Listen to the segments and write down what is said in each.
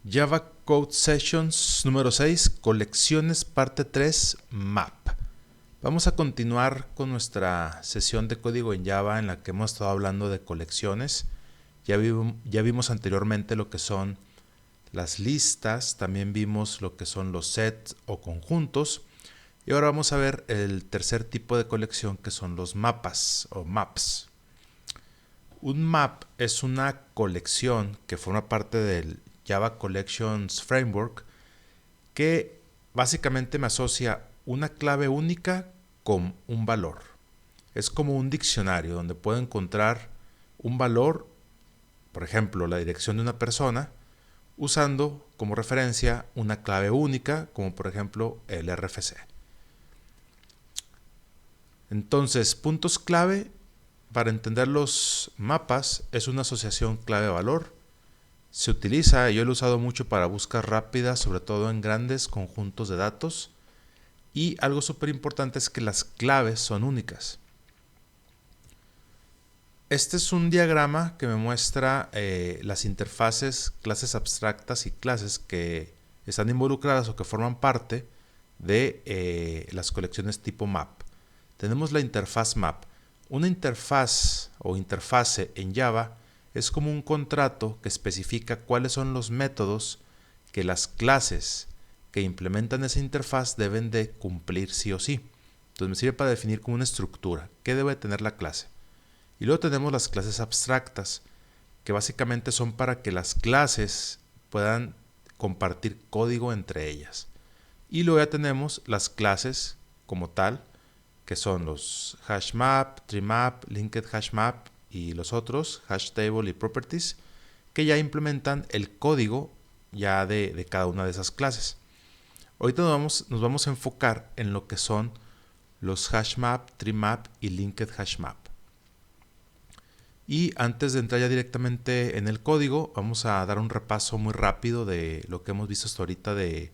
Java Code Sessions número 6, colecciones parte 3, map. Vamos a continuar con nuestra sesión de código en Java en la que hemos estado hablando de colecciones. Ya vimos anteriormente lo que son las listas, también vimos lo que son los sets o conjuntos. Y ahora vamos a ver el tercer tipo de colección, que son los mapas o maps. Un map es una colección que forma parte del Java Collections Framework que básicamente me asocia una clave única con un valor. Es como un diccionario donde puedo encontrar un valor, por ejemplo, la dirección de una persona, usando como referencia una clave única, como por ejemplo el RFC. Entonces, puntos clave para entender los mapas es una asociación clave-valor. Se utiliza, yo lo he usado mucho para búsquedas rápidas, sobre todo en grandes conjuntos de datos. Y algo súper importante es que las claves son únicas. Este es un diagrama que me muestra las interfaces, clases abstractas y clases que están involucradas o que forman parte de las colecciones tipo map. Tenemos la interfaz map. Una interfaz o interfase en Java es como un contrato que especifica cuáles son los métodos que las clases que implementan esa interfaz deben de cumplir sí o sí. Entonces me sirve para definir como una estructura, qué debe tener la clase. Y luego tenemos las clases abstractas, que básicamente son para que las clases puedan compartir código entre ellas. Y luego ya tenemos las clases como tal, que son los hashMap, TreeMap, Linked HashMap y los otros, HashTable y Properties, que ya implementan el código ya de cada una de esas clases. Ahorita nos vamos a enfocar en lo que son los hashMap, TreeMap y Linked HashMap. Y antes de entrar ya directamente en el código, vamos a dar un repaso muy rápido de lo que hemos visto hasta ahorita de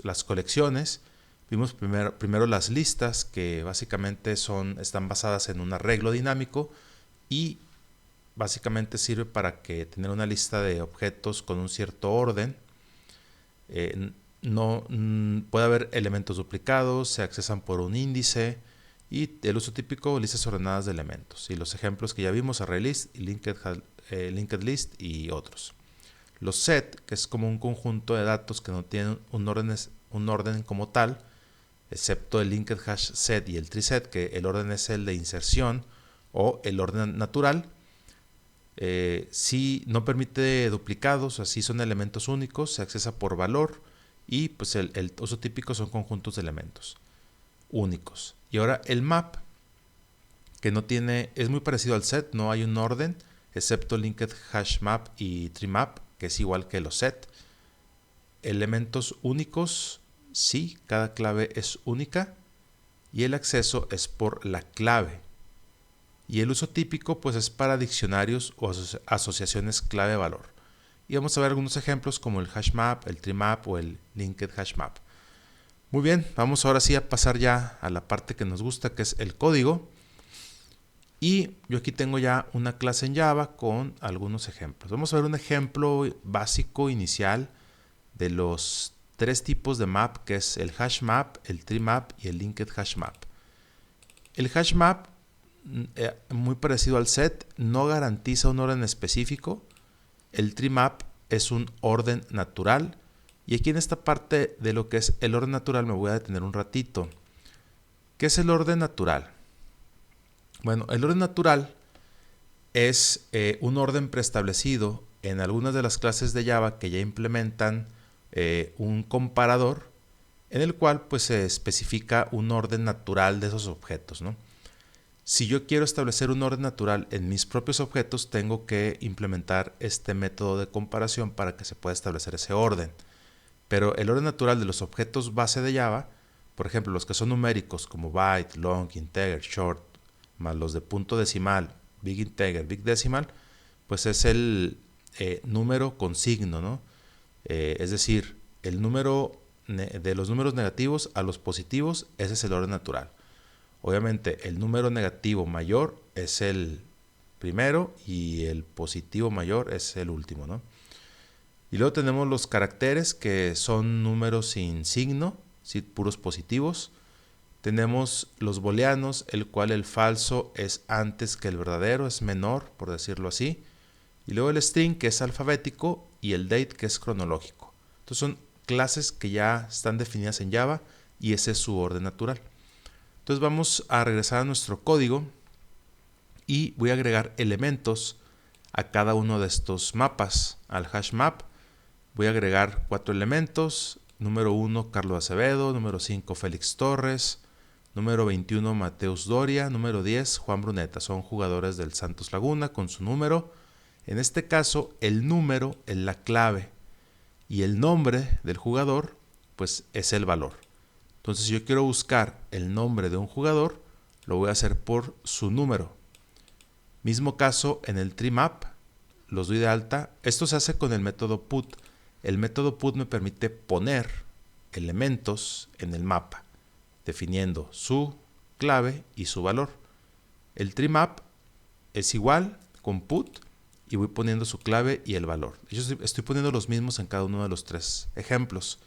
las colecciones. Vimos primero las listas, que básicamente están basadas en un arreglo dinámico y básicamente sirve para que tener una lista de objetos con un cierto orden. Puede haber elementos duplicados, se accesan por un índice y el uso típico, listas ordenadas de elementos. Y los ejemplos que ya vimos, ArrayList, linked list y otros. Los set, que es como un conjunto de datos que no tienen un orden como tal, excepto el linked hash set y el tree set, que el orden es el de inserción o el orden natural. Si no permite duplicados, así son elementos únicos, se accesa por valor y pues el uso típico son conjuntos de elementos únicos. Y ahora el map, que no tiene, es muy parecido al set, no hay un orden, excepto linked hash map y tree map, que es igual que los set. Elementos únicos, sí, cada clave es única y el acceso es por la clave. Y el uso típico pues es para diccionarios o asociaciones clave-valor. Y vamos a ver algunos ejemplos como el hashMap, el treemap o el linked hashmap. Muy bien, vamos ahora sí a pasar ya a la parte que nos gusta, que es el código. Y yo aquí tengo ya una clase en Java con algunos ejemplos. Vamos a ver un ejemplo básico inicial de los tres tipos de map, que es el hashMap, el treemap y el linked hashmap. El hashMap, muy parecido al set, no garantiza un orden específico. El treemap es un orden natural. Y aquí en esta parte de lo que es el orden natural me voy a detener un ratito. ¿Qué es el orden natural? Bueno, el orden natural es un orden preestablecido en algunas de las clases de Java que ya implementan un comparador en el cual pues se especifica un orden natural de esos objetos, ¿no? Si yo quiero establecer un orden natural en mis propios objetos, tengo que implementar este método de comparación para que se pueda establecer ese orden. Pero el orden natural de los objetos base de Java, por ejemplo, los que son numéricos como byte, long, integer, short, más los de punto decimal, big integer, big decimal, pues es el número con signo, ¿no? Es decir, el número de los números negativos a los positivos, ese es el orden natural. Obviamente, el número negativo mayor es el primero y el positivo mayor es el último, ¿no? Y luego tenemos los caracteres, que son números sin signo, ¿sí? Puros positivos. Tenemos los booleanos, el cual el falso es antes que el verdadero, es menor, por decirlo así. Y luego el string, que es alfabético, y el date, que es cronológico. Entonces son clases que ya están definidas en Java y ese es su orden natural. Entonces vamos a regresar a nuestro código y voy a agregar elementos a cada uno de estos mapas. Al hash map voy a agregar 4 elementos. Número 1, Carlos Acevedo. Número 5, Félix Torres. Número 21, Mateus Doria. Número 10, Juan Bruneta. Son jugadores del Santos Laguna con su número. En este caso, el número es la clave y el nombre del jugador pues es el valor. Entonces, si yo quiero buscar el nombre de un jugador, lo voy a hacer por su número. Mismo caso en el tree map, los doy de alta. Esto se hace con el método put. El método put me permite poner elementos en el mapa, definiendo su clave y su valor. El tree map es igual con put y voy poniendo su clave y el valor. Yo estoy poniendo los mismos en cada uno de los 3 ejemplos.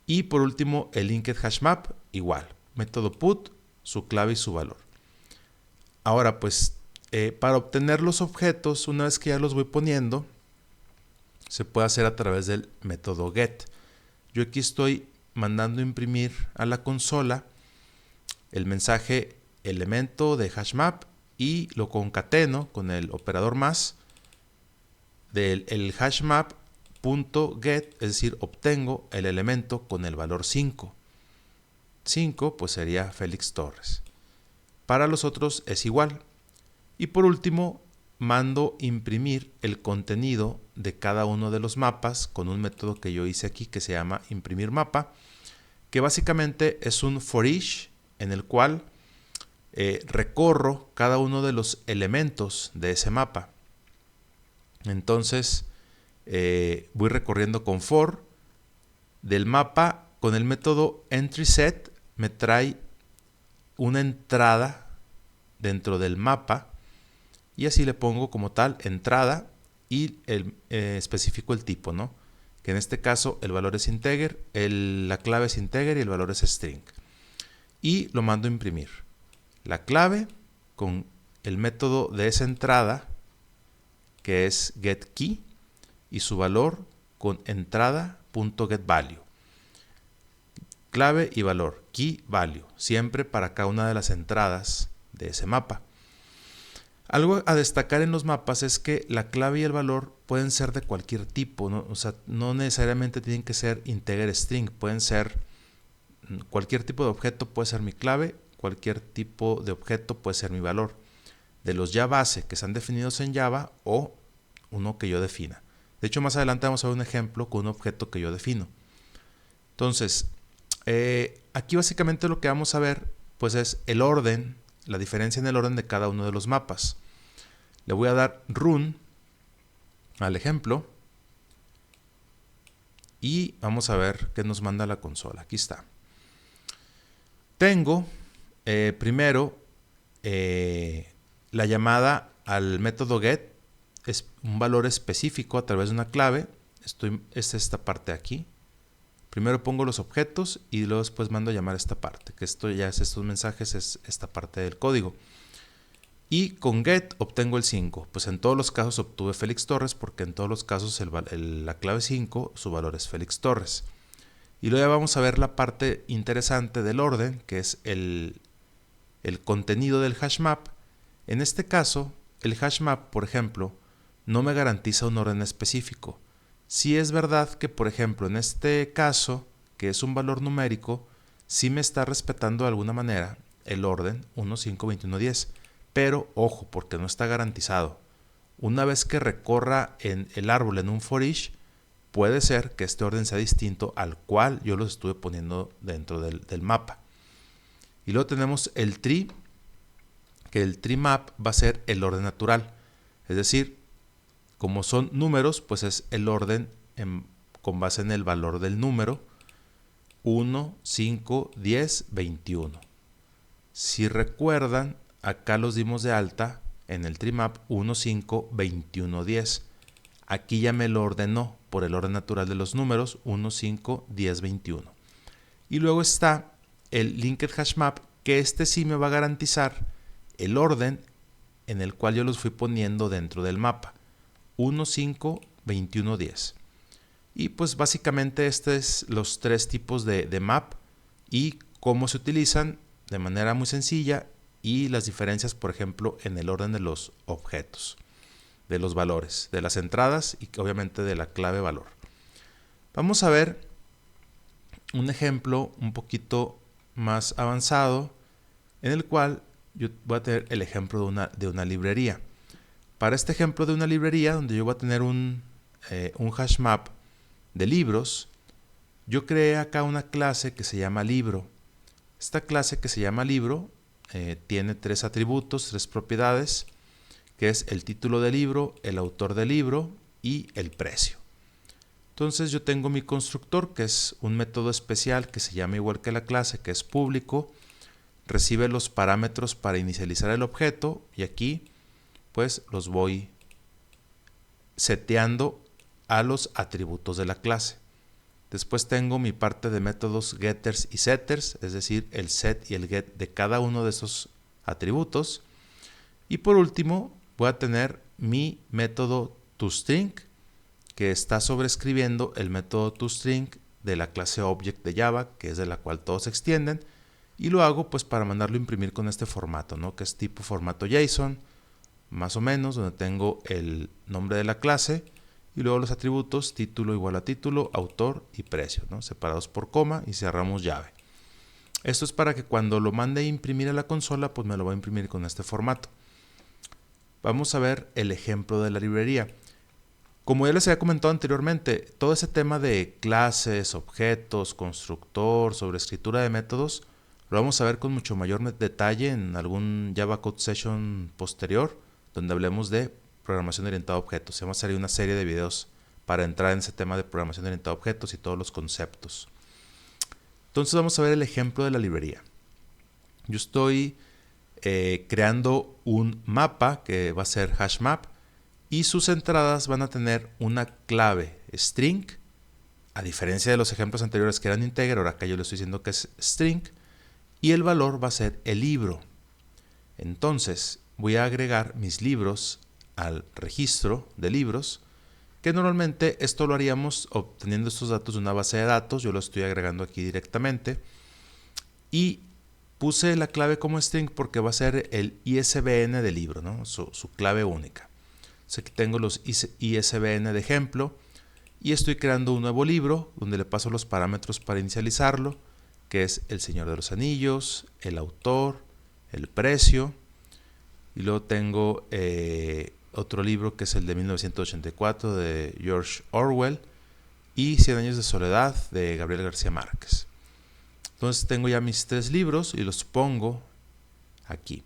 Y por último, el linked hash map, igual. Método put, su clave y su valor. Ahora, pues, para obtener los objetos, una vez que ya los voy poniendo, se puede hacer a través del método get. Yo aquí estoy mandando imprimir a la consola el mensaje elemento de hash map y lo concateno con el operador más del el hash map .get, es decir, obtengo el elemento con el valor 5. 5 pues sería Félix Torres. Para los otros es igual. Y por último, mando imprimir el contenido de cada uno de los mapas con un método que yo hice aquí que se llama imprimir mapa, que básicamente es un for each en el cual recorro cada uno de los elementos de ese mapa. Entonces voy recorriendo con for del mapa. Con el método entrySet me trae una entrada dentro del mapa y así le pongo como tal entrada y especifico el tipo, ¿no? Que en este caso el valor es integer, la clave es integer y el valor es string. Y lo mando a imprimir. La clave con el método de esa entrada, que es getKey, y su valor con entrada.getValue. Clave y valor, key value, siempre para cada una de las entradas de ese mapa. Algo a destacar en los mapas es que la clave y el valor pueden ser de cualquier tipo, ¿no? O sea, no necesariamente tienen que ser integer string, pueden ser cualquier tipo de objeto puede ser mi clave, cualquier tipo de objeto puede ser mi valor. De los ya base que están definidos en Java o uno que yo defina. De hecho, más adelante vamos a ver un ejemplo con un objeto que yo defino. Entonces, aquí básicamente lo que vamos a ver pues es el orden, la diferencia en el orden de cada uno de los mapas. Le voy a dar run al ejemplo y vamos a ver qué nos manda la consola. Aquí está. Tengo primero la llamada al método get, es un valor específico a través de una clave. Es esta parte aquí. Primero pongo los objetos y luego después mando a llamar esta parte, que esto ya es estos mensajes, es esta parte del código. Y con get obtengo el 5. Pues en todos los casos obtuve Félix Torres porque en todos los casos la clave 5, su valor es Félix Torres. Y luego ya vamos a ver la parte interesante del orden, que es el contenido del hash map. En este caso, el hash map, por ejemplo, no me garantiza un orden específico. Sí es verdad que, por ejemplo, en este caso, que es un valor numérico, sí me está respetando de alguna manera el orden 1, 5, 21, 10. Pero, ojo, porque no está garantizado. Una vez que recorra en el árbol en un for each, puede ser que este orden sea distinto al cual yo los estuve poniendo dentro del mapa. Y luego tenemos el tree, que el tree map va a ser el orden natural. Es decir, como son números, pues es el orden con base en el valor del número 1, 5, 10, 21. Si recuerdan, acá los dimos de alta en el tree map 1, 5, 21, 10. Aquí ya me lo ordenó por el orden natural de los números 1, 5, 10, 21. Y luego está el linked hash map, que este sí me va a garantizar el orden en el cual yo los fui poniendo dentro del mapa. 1, 5, 21, 10. Y pues básicamente estos los tres tipos de map y cómo se utilizan de manera muy sencilla y las diferencias, por ejemplo, en el orden de los objetos, de los valores, de las entradas y obviamente de la clave valor. Vamos a ver un ejemplo un poquito más avanzado en el cual yo voy a tener el ejemplo de una librería. Para este ejemplo de una librería donde yo voy a tener un hash map de libros, yo creé acá una clase que se llama libro. Esta clase que se llama libro tiene tres atributos, tres propiedades, que es el título del libro, el autor del libro y el precio. Entonces yo tengo mi constructor, que es un método especial que se llama igual que la clase, que es público, recibe los parámetros para inicializar el objeto y aquí pues los voy seteando a los atributos de la clase. Después tengo mi parte de métodos getters y setters, es decir, el set y el get de cada uno de esos atributos. Y por último voy a tener mi método toString, que está sobreescribiendo el método toString de la clase Object de Java, que es de la cual todos se extienden, y lo hago pues para mandarlo a imprimir con este formato, ¿no? Que es tipo formato JSON, más o menos, donde tengo el nombre de la clase y luego los atributos título igual a título, autor y precio, ¿no? Separados por coma y cerramos llave. Esto es para que cuando lo mande a imprimir a la consola, pues me lo va a imprimir con este formato. Vamos a ver el ejemplo de la librería. Como ya les había comentado anteriormente, todo ese tema de clases, objetos, constructor, sobreescritura de métodos, lo vamos a ver con mucho mayor detalle en algún Java Code Session posterior, donde hablemos de programación orientada a objetos. Vamos a hacer una serie de videos para entrar en ese tema de programación orientada a objetos y todos los conceptos. Entonces vamos a ver el ejemplo de la librería. Yo estoy creando un mapa que va a ser hash map, y sus entradas van a tener una clave string, a diferencia de los ejemplos anteriores que eran integer, ahora acá yo le estoy diciendo que es string, y el valor va a ser el libro. Entonces voy a agregar mis libros al registro de libros, que normalmente esto lo haríamos obteniendo estos datos de una base de datos. Yo lo estoy agregando aquí directamente y puse la clave como string porque va a ser el ISBN del libro, ¿no? Su clave única. Aquí tengo los ISBN de ejemplo y estoy creando un nuevo libro donde le paso los parámetros para inicializarlo, que es El Señor de los Anillos, el autor, el precio, y luego tengo otro libro que es el de 1984 de George Orwell y 100 años de soledad de Gabriel García Márquez. Entonces tengo ya mis tres libros y los pongo aquí.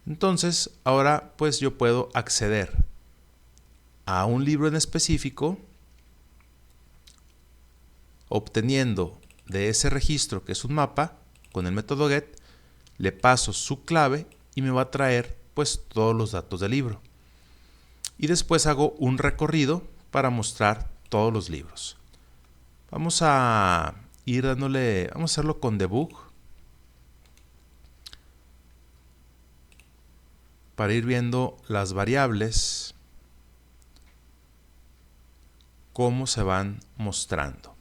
Entonces ahora pues yo puedo acceder a un libro en específico obteniendo de ese registro, que es un mapa, con el método get, le paso su clave y me va a traer pues todos los datos del libro. Y después hago un recorrido para mostrar todos los libros. Vamos a ir dándole, vamos a hacerlo con debug para ir viendo las variables, cómo se van mostrando.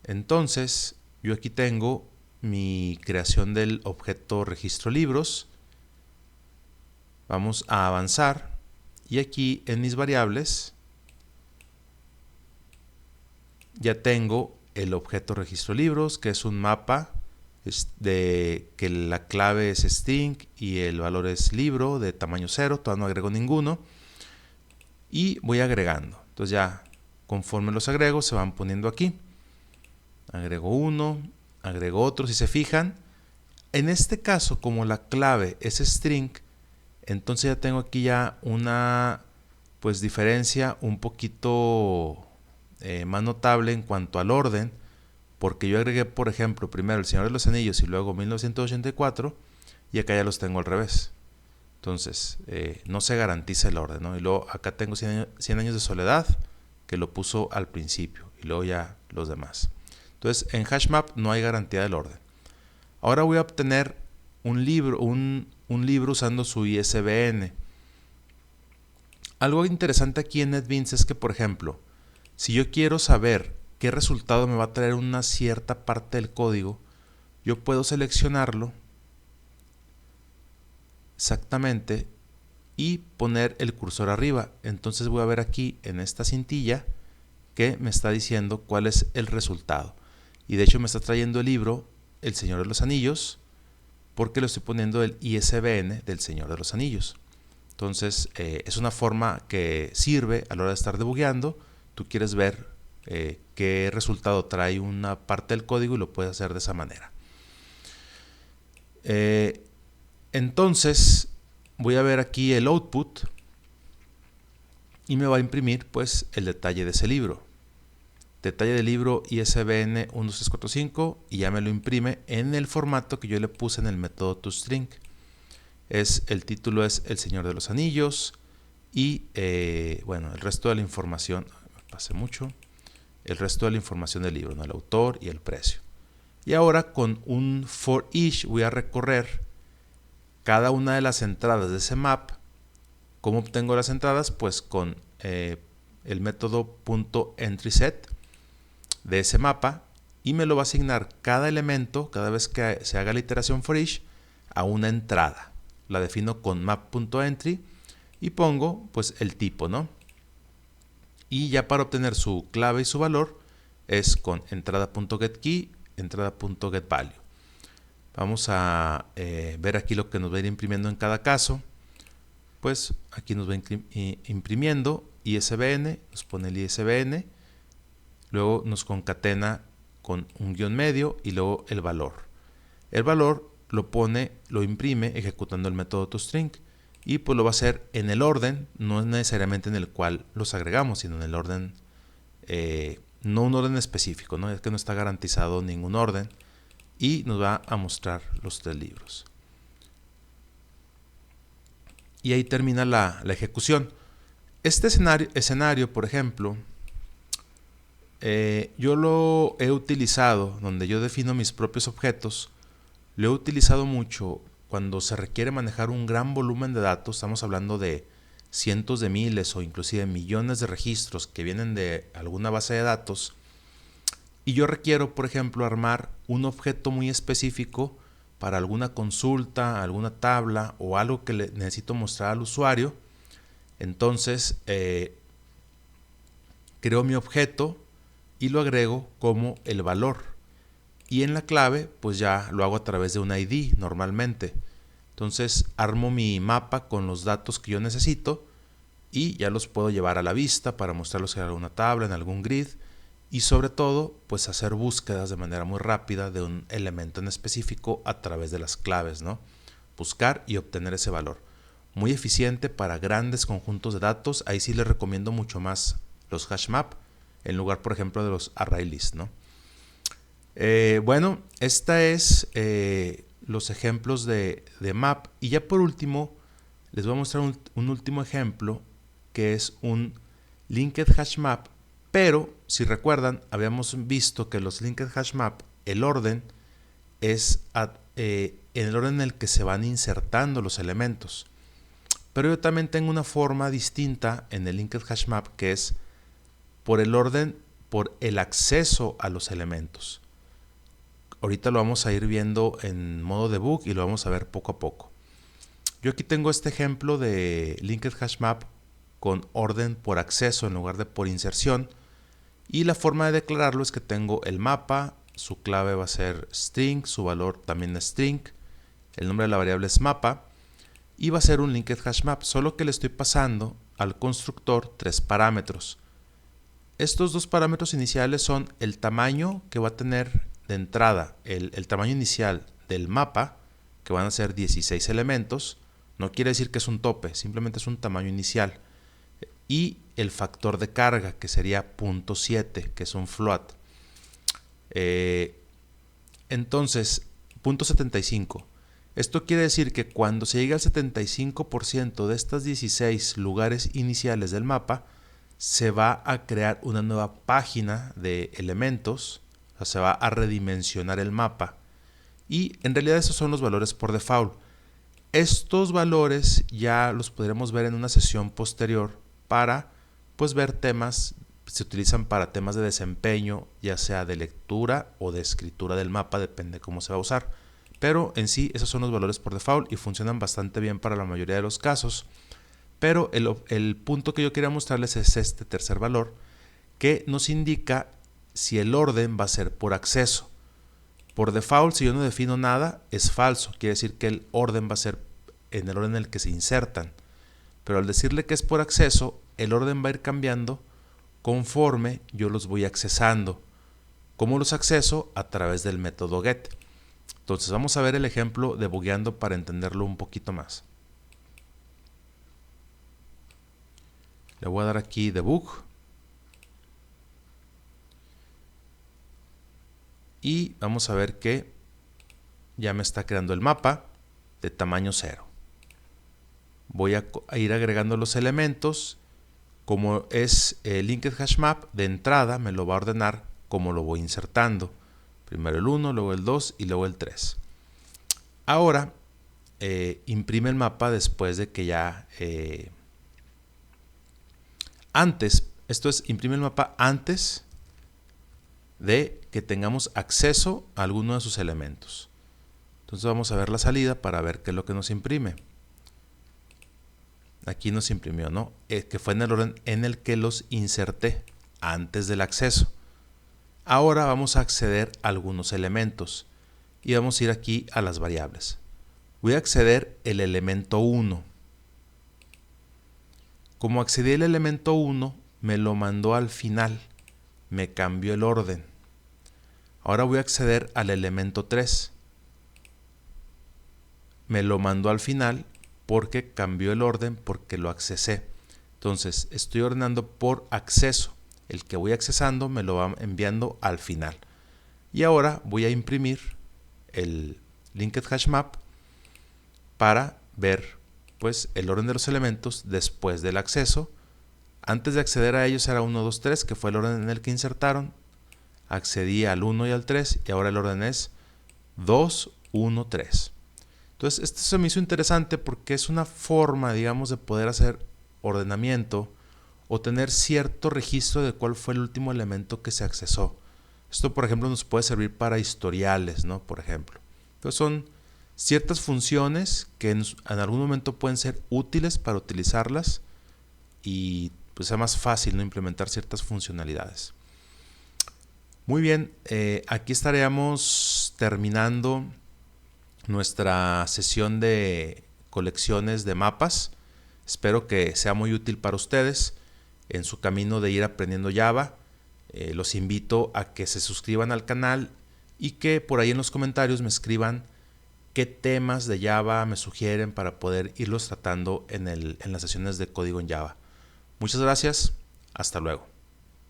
Entonces, yo aquí tengo mi creación del objeto registro libros. Vamos a avanzar y aquí en mis variables ya tengo el objeto registro libros, que es un mapa de que la clave es string y el valor es libro de tamaño 0, todavía no agrego ninguno. Y voy agregando. Entonces ya conforme los agrego se van poniendo aquí. Agrego uno, agrego otro. Si se fijan, en este caso como la clave es string, entonces ya tengo aquí ya una pues diferencia un poquito más notable en cuanto al orden, porque yo agregué por ejemplo primero El Señor de los Anillos y luego 1984 y acá ya los tengo al revés. Entonces, no se garantiza el orden, ¿no? Y luego acá tengo 100 años de soledad, que lo puso al principio, y luego ya los demás. Entonces, en HashMap no hay garantía del orden. Ahora voy a obtener un libro usando su ISBN. Algo interesante aquí en NetBeans es que, por ejemplo, si yo quiero saber qué resultado me va a traer una cierta parte del código, yo puedo seleccionarlo exactamente y poner el cursor arriba. Entonces voy a ver aquí en esta cintilla que me está diciendo cuál es el resultado. Y de hecho me está trayendo el libro El Señor de los Anillos, porque le estoy poniendo el ISBN del Señor de los Anillos. Entonces es una forma que sirve a la hora de estar debugueando. Tú quieres ver qué resultado trae una parte del código y lo puedes hacer de esa manera. Entonces voy a ver aquí el output y me va a imprimir pues el detalle de ese libro. Detalle del libro ISBN 12345 y ya me lo imprime en el formato que yo le puse en el método toString. El título es El Señor de los Anillos y bueno, el resto de la información, el resto de la información del libro, ¿no? El autor y el precio. Y ahora con un for each voy a recorrer cada una de las entradas de ese map. ¿Cómo obtengo las entradas? Pues con el método .entrySet de ese mapa, y me lo va a asignar cada elemento, cada vez que se haga la iteración for each, a una entrada. La defino con map.entry y pongo pues el tipo, ¿no? Y ya para obtener su clave y su valor es con entrada.getKey, entrada.getValue. Vamos a ver aquí lo que nos va a ir imprimiendo en cada caso. Pues aquí nos va imprimiendo ISBN, nos pone el ISBN, luego nos concatena con un guión medio y luego el valor. El valor lo imprime ejecutando el método toString y pues lo va a hacer en el orden, no es necesariamente en el cual los agregamos, sino en el orden, no un orden específico, ¿no? Es que no está garantizado ningún orden, y nos va a mostrar los 3 libros. Y ahí termina la ejecución. Este escenario, por ejemplo, yo lo he utilizado, donde yo defino mis propios objetos, lo he utilizado mucho cuando se requiere manejar un gran volumen de datos. Estamos hablando de cientos de miles o inclusive millones de registros que vienen de alguna base de datos. Y yo requiero, por ejemplo, armar un objeto muy específico para alguna consulta, alguna tabla o algo que le necesito mostrar al usuario. Entonces, creo mi objeto y lo agrego como el valor. Y en la clave, pues ya lo hago a través de un ID normalmente. Entonces, armo mi mapa con los datos que yo necesito y ya los puedo llevar a la vista para mostrarlos en alguna tabla, en algún grid. Y sobre todo, pues hacer búsquedas de manera muy rápida de un elemento en específico a través de las claves, ¿no? Buscar y obtener ese valor. Muy eficiente para grandes conjuntos de datos. Ahí sí les recomiendo mucho más los HashMap en lugar, por ejemplo, de los ArrayList, ¿no? Bueno, esta es los ejemplos de map. Y ya por último, les voy a mostrar un último ejemplo que es un linked HashMap. Pero, si recuerdan, habíamos visto que los linked HashMap, el orden es en el orden en el que se van insertando los elementos. Pero yo también tengo una forma distinta en el linked HashMap, que es por el orden, por el acceso a los elementos. Ahorita lo vamos a ir viendo en modo debug y lo vamos a ver poco a poco. Yo aquí tengo este ejemplo de linked HashMap con orden por acceso en lugar de por inserción. Y la forma de declararlo es que tengo el mapa, su clave va a ser string, su valor también es string, el nombre de la variable es mapa y va a ser un linked HashMap, solo que le estoy pasando al constructor 3 parámetros. Estos 2 parámetros iniciales son el tamaño que va a tener de entrada, el tamaño inicial del mapa, que van a ser 16 elementos. No quiere decir que es un tope, simplemente es un tamaño inicial. Y el factor de carga, que sería 0.7, que es un float. Entonces, 0.75. Esto quiere decir que cuando se llegue al 75% de estas 16 lugares iniciales del mapa, se va a crear una nueva página de elementos, o sea, se va a redimensionar el mapa. Y en realidad esos son los valores por default. Estos valores ya los podremos ver en una sesión posterior para pues ver temas, se utilizan para temas de desempeño, ya sea de lectura o de escritura del mapa, depende cómo se va a usar. Pero en sí esos son los valores por default y funcionan bastante bien para la mayoría de los casos. Pero el punto que yo quería mostrarles es este tercer valor, que nos indica si el orden va a ser por acceso. Por default, si yo no defino nada, es falso. Quiere decir que el orden va a ser en el orden en el que se insertan. Pero al decirle que es por acceso, el orden va a ir cambiando conforme yo los voy accesando. ¿Cómo los acceso? A través del método get. Entonces vamos a ver el ejemplo debugueando para entenderlo un poquito más. Le voy a dar aquí debug. Y vamos a ver que ya me está creando el mapa de tamaño 0. Voy a ir agregando los elementos. Como es el linked hash map, de entrada me lo va a ordenar como lo voy insertando. Primero el 1, luego el 2 y luego el 3. Ahora imprime el mapa después de que ya... esto es, imprime el mapa antes de que tengamos acceso a alguno de sus elementos. Entonces vamos a ver la salida para ver qué es lo que nos imprime. Aquí nos imprimió, ¿no? Que fue en el orden en el que los inserté antes del acceso. Ahora vamos a acceder a algunos elementos y vamos a ir aquí a las variables. Voy a acceder el elemento 1. Como accedí al elemento 1, me lo mandó al final, me cambió el orden. Ahora voy a acceder al elemento 3. Me lo mandó al final porque cambió el orden porque lo accesé. Entonces estoy ordenando por acceso. El que voy accesando me lo va enviando al final. Y ahora voy a imprimir el linked hash map para ver pues el orden de los elementos después del acceso. Antes de acceder a ellos era 1, 2, 3, que fue el orden en el que insertaron. Accedí al 1 y al 3 y ahora el orden es 2, 1, 3. Entonces esto se me hizo interesante porque es una forma, digamos, de poder hacer ordenamiento o tener cierto registro de cuál fue el último elemento que se accesó. Esto, por ejemplo, nos puede servir para historiales, ¿no? Por ejemplo. Entonces son ciertas funciones que en algún momento pueden ser útiles para utilizarlas y pues sea más fácil, ¿no? Implementar ciertas funcionalidades. Muy bien, aquí estaríamos terminando nuestra sesión de colecciones de mapas. Espero que sea muy útil para ustedes en su camino de ir aprendiendo Java. Los invito a que se suscriban al canal y que por ahí en los comentarios me escriban qué temas de Java me sugieren para poder irlos tratando en las sesiones de código en Java. Muchas gracias, hasta luego.